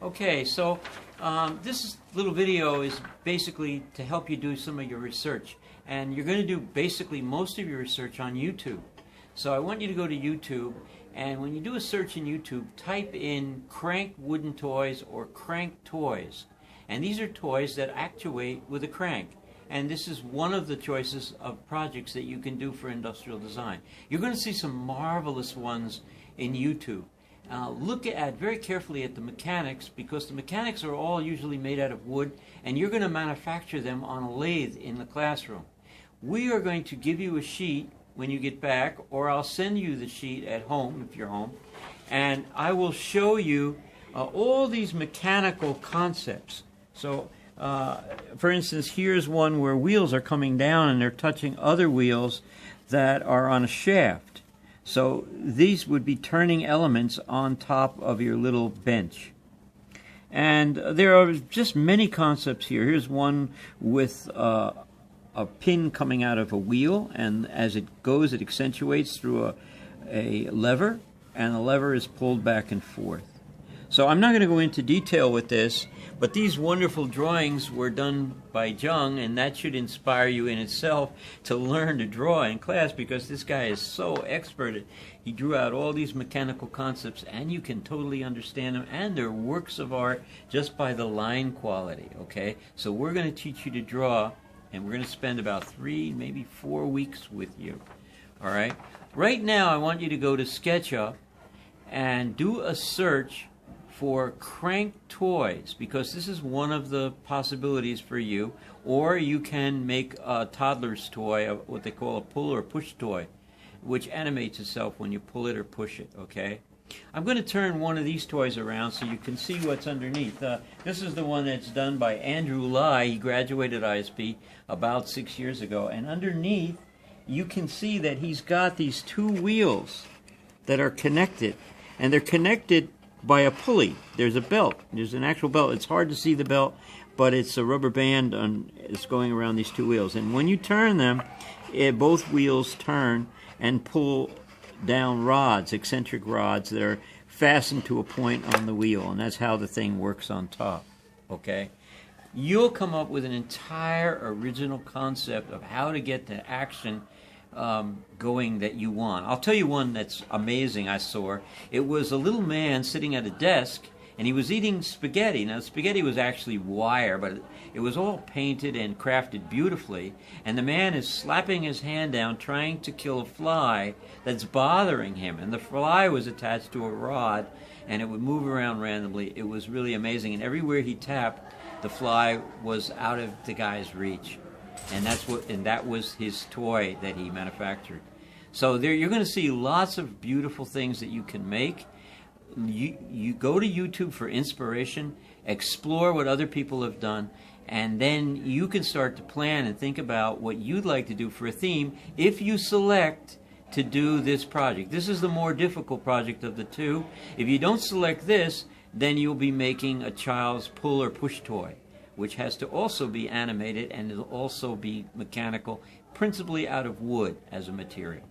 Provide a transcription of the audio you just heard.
Okay, so this little video is basically to help you do some of your research. And you're going to do basically most of your research on YouTube. So I want you to go to YouTube, and when you do a search in YouTube, type in crank wooden toys or crank toys. And these are toys that actuate with a crank. And this is one of the choices of projects that you can do for industrial design. You're going to see some marvelous ones in YouTube. Look at very carefully at the mechanics, because the mechanics are all usually made out of wood, and you're going to manufacture them on a lathe in the classroom. We are going to give you a sheet when you get back, or I'll send you the sheet at home if you're home, and I will show you all these mechanical concepts. So for instance, here's one where wheels are coming down and they're touching other wheels that are on a shaft. So these would be turning elements on top of your little bench. And there are just many concepts here. Here's one with a pin coming out of a wheel, and as it goes it accentuates through a lever, and the lever is pulled back and forth. So I'm not going to go into detail with this, but these wonderful drawings were done by Jung, and that should inspire you in itself to learn to draw in class, because this guy is so expert. He drew out all these mechanical concepts, and you can totally understand them, and they're works of art just by the line quality, okay? So we're going to teach you to draw, and we're going to spend about 3, maybe 4 weeks with you, all right? Right now I want you to go to SketchUp and do a search for crank toys, because this is one of the possibilities for you. Or you can make a toddler's toy, what they call a pull or push toy, which animates itself when you pull it or push it, okay? I'm going to turn one of these toys around so you can see what's underneath. This is the one that's done by Andrew Lai. He graduated ISP about 6 years ago, and underneath you can see that he's got these 2 wheels that are connected, and they're connected by a pulley. There's a belt. There's an actual belt. It's hard to see the belt, but it's a rubber band it's going around these 2 wheels. And when you turn them, both wheels turn and pull down rods, eccentric rods, that are fastened to a point on the wheel. And that's how the thing works on top. Okay? You'll come up with an entire original concept of how to get the action going that you want. I'll tell you one that's amazing I saw. It was a little man sitting at a desk, and he was eating spaghetti. Now, spaghetti was actually wire, but it was all painted and crafted beautifully, and the man is slapping his hand down trying to kill a fly that's bothering him, and the fly was attached to a rod, and it would move around randomly. It was really amazing, and everywhere he tapped, the fly was out of the guy's reach. And that was his toy that he manufactured. So there you're going to see lots of beautiful things that you can make. You go to YouTube for inspiration, explore what other people have done, and then you can start to plan and think about what you'd like to do for a theme if you select to do this project. This is the more difficult project of the 2. If you don't select this, then you'll be making a child's pull or push toy, which has to also be animated and it'll also be mechanical, principally out of wood as a material.